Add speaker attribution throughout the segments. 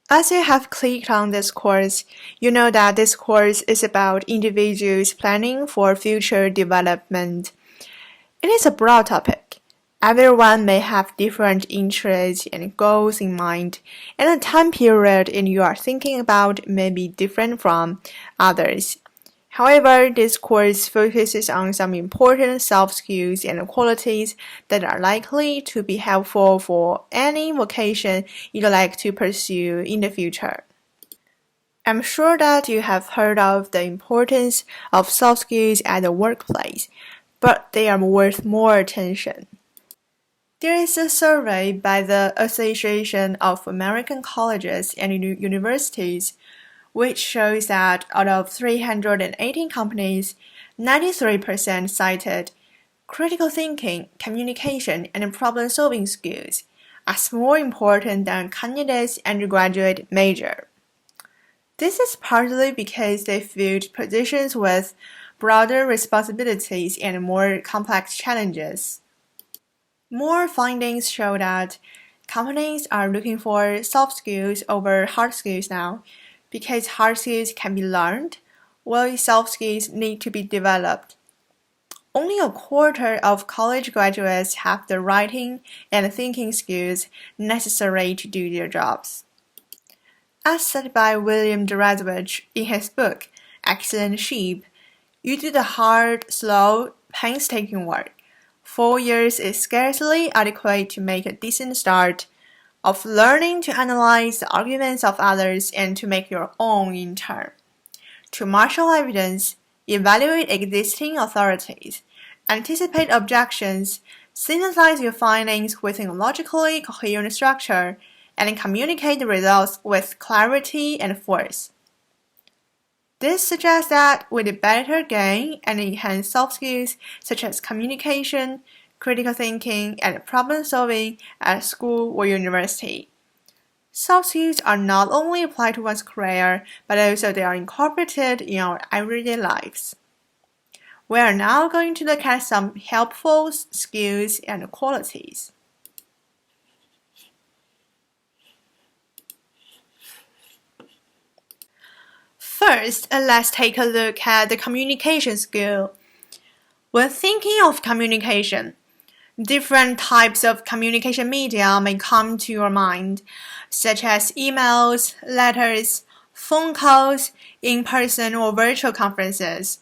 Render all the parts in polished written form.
Speaker 1: As you have clicked on this course, you know that this course is about individuals planning for future development. It is a broad topic. Everyone may have different interests and goals in mind, and the time period you are thinking about may be different from others. However, this course focuses on some important soft skills and qualities that are likely to be helpful for any vocation you'd like to pursue in the future. I'm sure that you have heard of the importance of soft skills at the workplace, but they are worth more attention. There is a survey by the Association of American Colleges and Universities which shows that out of 318 companies, 93% cited critical thinking, communication, and problem-solving skills as more important than candidates' undergraduate major. This is partly because they filled positions with broader responsibilities and more complex challenges. More findings show that companies are looking for soft skills over hard skills now, because hard skills can be learned, while soft skills need to be developed. Only a quarter of college graduates have the writing and thinking skills necessary to do their jobs. As said by William Deresiewicz in his book, Excellent Sheep, you do the hard, slow, painstaking work. 4 years is scarcely adequate to make a decent start of learning to analyze the arguments of others and to make your own in turn, to marshal evidence, evaluate existing authorities, anticipate objections, synthesize your findings within a logically coherent structure, and communicate the results with clarity and force. This suggests that with better gain and enhanced soft skills such as communication, critical thinking, and problem solving at school or university, soft skills are not only applied to one's career, but also they are incorporated in our everyday lives. We are now going to look at some helpful skills and qualities. First, let's take a look at the communication skill. When thinking of communication, different types of communication media may come to your mind, such as emails, letters, phone calls, in-person or virtual conferences.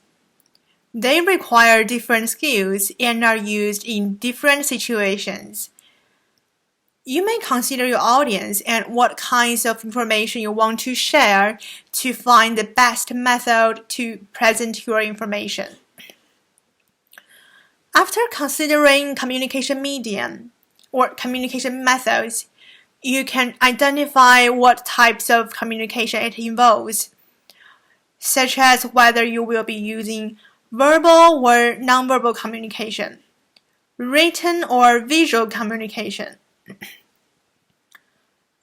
Speaker 1: They require different skills and are used in different situations. You may consider your audience and what kinds of information you want to share to find the best method to present your information. After considering communication medium or communication methods, you can identify what types of communication it involves, such as whether you will be using verbal or nonverbal communication, written or visual communication.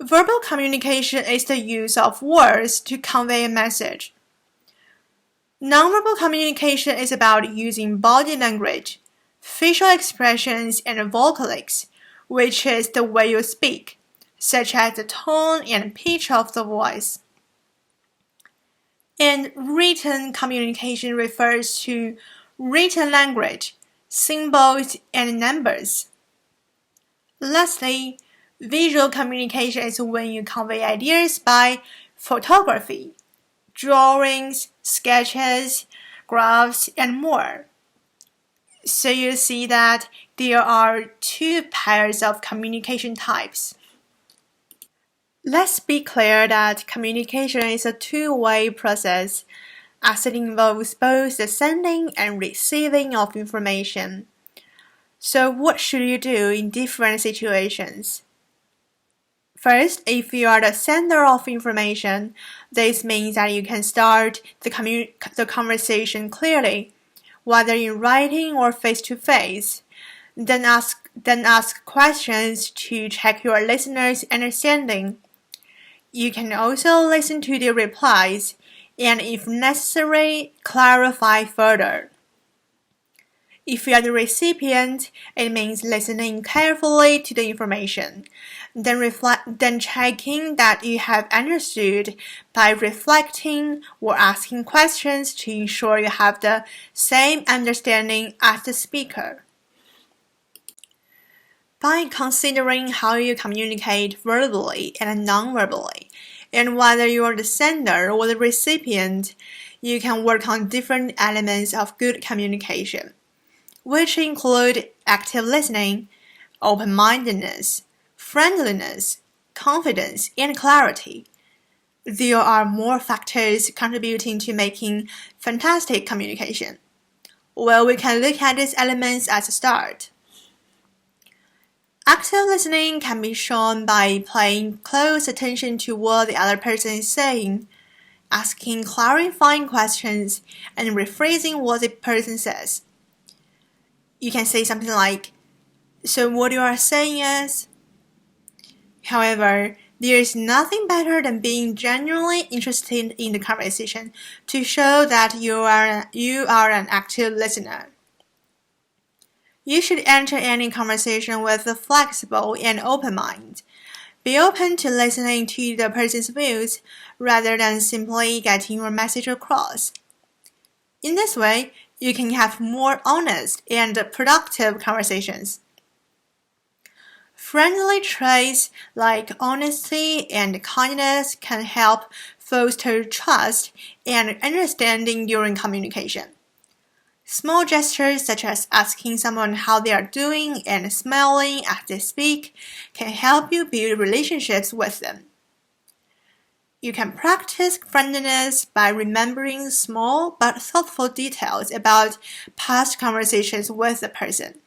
Speaker 1: Verbal communication is the use of words to convey a message. Nonverbal communication is about using body language, facial expressions, and vocalics, which is the way you speak, such as the tone and pitch of the voice. And written communication refers to written language, symbols, and numbers. Lastly, visual communication is when you convey ideas by photography, drawings, sketches, graphs, and more. So you see that there are two pairs of communication types. Let's be clear that communication is a two-way process, as it involves both the sending and receiving of information. So what should you do in different situations? First, if you are the sender of information, this means that you can start the conversation clearly, whether in writing or face-to-face. Then ask questions to check your listeners' understanding. You can also listen to their replies and, if necessary, clarify further. If you are the recipient, it means listening carefully to the information, then checking that you have understood by reflecting or asking questions to ensure you have the same understanding as the speaker. By considering how you communicate verbally and non-verbally, and whether you are the sender or the recipient, you can work on different elements of good communication, which include active listening, open-mindedness, friendliness, confidence, and clarity. There are more factors contributing to making fantastic communication. Well, we can look at these elements as a start. Active listening can be shown by paying close attention to what the other person is saying, asking clarifying questions, and rephrasing what the person says. You can say something like, "So what you are saying is?" However, there is nothing better than being genuinely interested in the conversation to show that you are an active listener. You should enter any conversation with a flexible and open mind. Be open to listening to the person's views rather than simply getting your message across. In this way, you can have more honest and productive conversations. Friendly traits like honesty and kindness can help foster trust and understanding during communication. Small gestures such as asking someone how they are doing and smiling as they speak can help you build relationships with them. You can practice friendliness by remembering small but thoughtful details about past conversations with the person.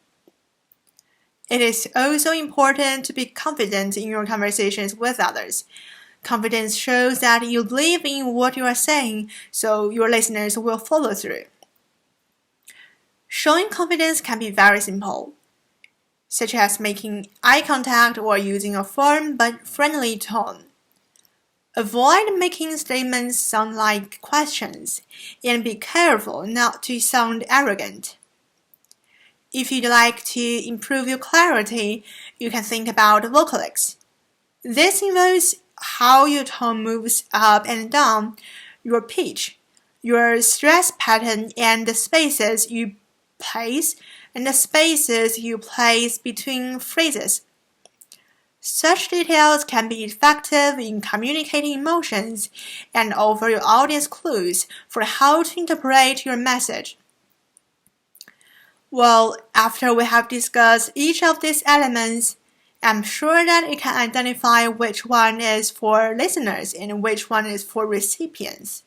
Speaker 1: It is also important to be confident in your conversations with others. Confidence shows that you believe in what you are saying, so your listeners will follow through. Showing confidence can be very simple, such as making eye contact or using a firm but friendly tone. Avoid making statements sound like questions, and be careful not to sound arrogant. If you'd like to improve your clarity, you can think about vocalics. This involves how your tone moves up and down, your pitch, your stress pattern, and the spaces you place between phrases. Such details can be effective in communicating emotions and offer your audience clues for how to interpret your message. Well, after we have discussed each of these elements, I'm sure that you can identify which one is for listeners and which one is for recipients.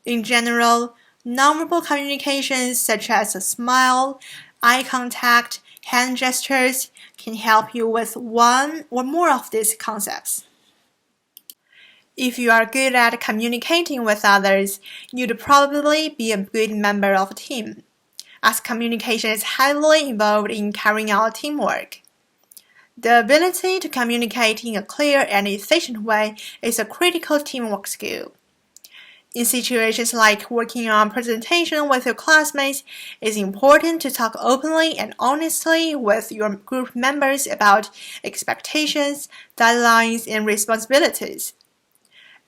Speaker 1: In general, nonverbal communications such as a smile, eye contact, hand gestures can help you with one or more of these concepts. If you are good at communicating with others, you'd probably be a good member of a team, as communication is heavily involved in carrying out teamwork. The ability to communicate in a clear and efficient way is a critical teamwork skill. In situations like working on a presentation with your classmates, it's important to talk openly and honestly with your group members about expectations, deadlines, and responsibilities.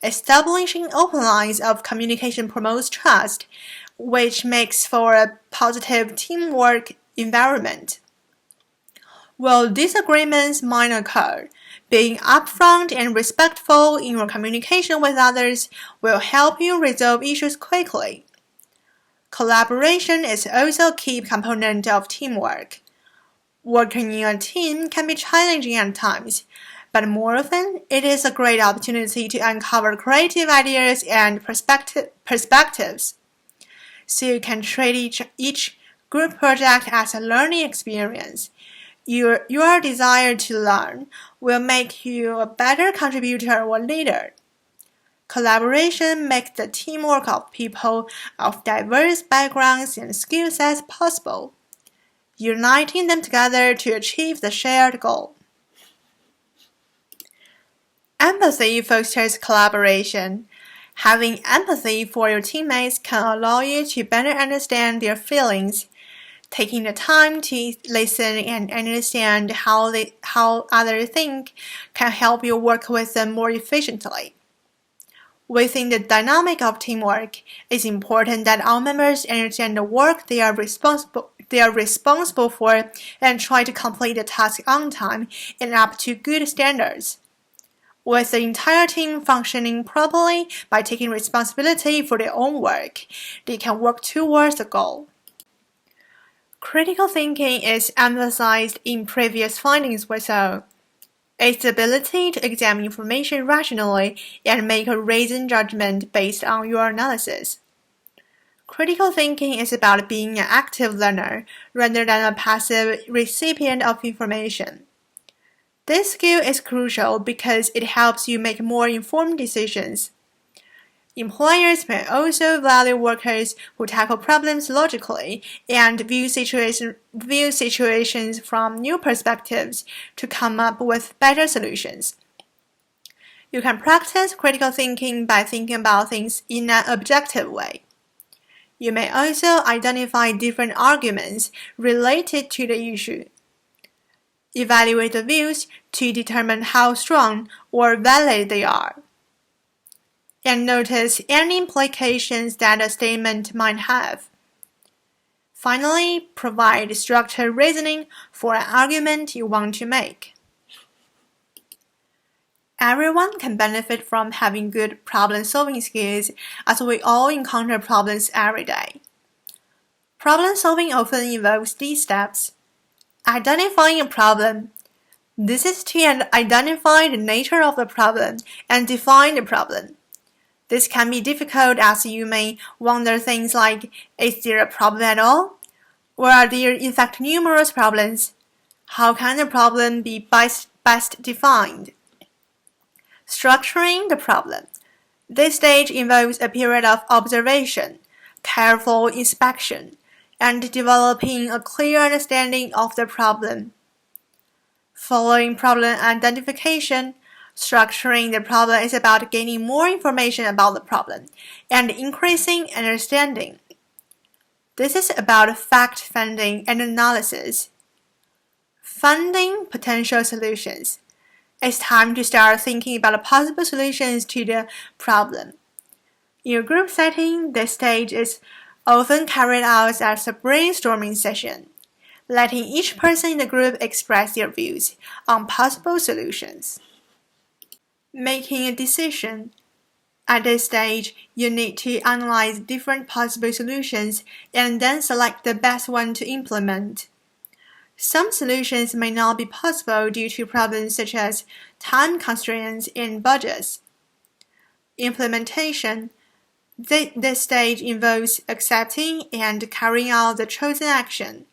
Speaker 1: Establishing open lines of communication promotes trust, which makes for a positive teamwork environment. While disagreements might occur, being upfront and respectful in your communication with others will help you resolve issues quickly. Collaboration is also a key component of teamwork. Working in a team can be challenging at times, but more often, it is a great opportunity to uncover creative ideas and perspectives. So you can treat each group project as a learning experience. Your desire to learn will make you a better contributor or leader. Collaboration makes the teamwork of people of diverse backgrounds and skill sets possible, uniting them together to achieve the shared goal. Empathy fosters collaboration. Having empathy for your teammates can allow you to better understand their feelings, Taking the time to listen and understand how others think can help you work with them more efficiently. Within the dynamic of teamwork, it's important that all members understand the work they are responsible for and try to complete the task on time and up to good standards. With the entire team functioning properly by taking responsibility for their own work, they can work towards the goal. Critical thinking is emphasized in previous findings also. It's the ability to examine information rationally and make a reasoned judgment based on your analysis. Critical thinking is about being an active learner rather than a passive recipient of information. This skill is crucial because it helps you make more informed decisions. Employers may also value workers who tackle problems logically and view situations from new perspectives to come up with better solutions. You can practice critical thinking by thinking about things in an objective way. You may also identify different arguments related to the issue. Evaluate the views to determine how strong or valid they are. And notice any implications that a statement might have. Finally, provide structured reasoning for an argument you want to make. Everyone can benefit from having good problem-solving skills as we all encounter problems every day. Problem-solving often involves these steps. Identifying a problem. This is to identify the nature of the problem and define the problem. This can be difficult as you may wonder things like, is there a problem at all? Or are there in fact numerous problems? How can the problem be best defined? Structuring the problem. This stage involves a period of observation, careful inspection, and developing a clear understanding of the problem. Following problem identification, structuring the problem is about gaining more information about the problem and increasing understanding. This is about fact-finding and analysis. Finding potential solutions. It's time to start thinking about possible solutions to the problem. In a group setting, this stage is often carried out as a brainstorming session, letting each person in the group express their views on possible solutions. Making a decision. At this stage, you need to analyze different possible solutions and then select the best one to implement. Some solutions may not be possible due to problems such as time constraints and budgets. Implementation. This stage involves accepting and carrying out the chosen action.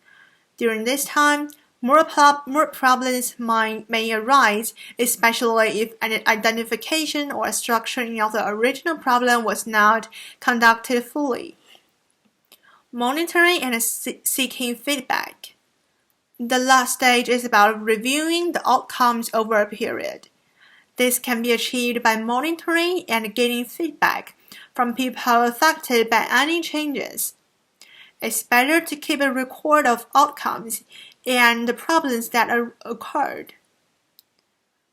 Speaker 1: During this time, more problems may arise, especially if an identification or structuring of the original problem was not conducted fully. Monitoring and seeking feedback. The last stage is about reviewing the outcomes over a period. This can be achieved by monitoring and getting feedback from people affected by any changes. It's better to keep a record of outcomes and the problems that occurred.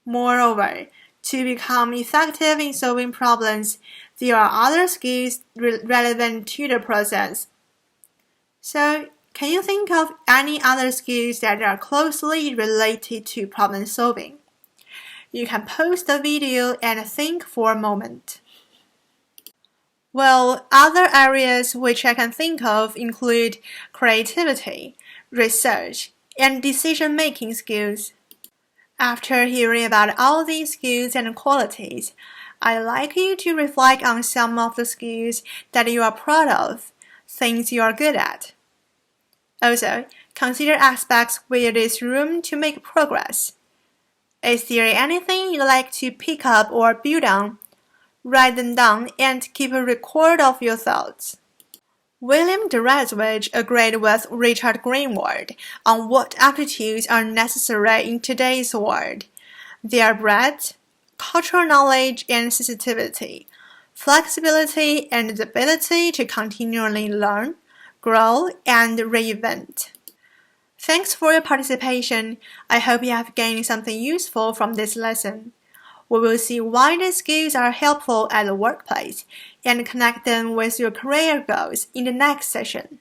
Speaker 1: Moreover, to become effective in solving problems, there are other skills relevant to the process. So, can you think of any other skills that are closely related to problem solving? You can pause the video and think for a moment. Well, other areas which I can think of include creativity, research, and decision-making skills. After hearing about all these skills and qualities, I'd like you to reflect on some of the skills that you are proud of, things you are good at. Also, consider aspects where there is room to make progress. Is there anything you'd like to pick up or build on? Write them down and keep a record of your thoughts. William Deresiewicz agreed with Richard Greenwald on what aptitudes are necessary in today's world. They are breadth, cultural knowledge and sensitivity, flexibility and the ability to continually learn, grow, and reinvent. Thanks for your participation. I hope you have gained something useful from this lesson. We will see why these skills are helpful at the workplace and connect them with your career goals in the next session.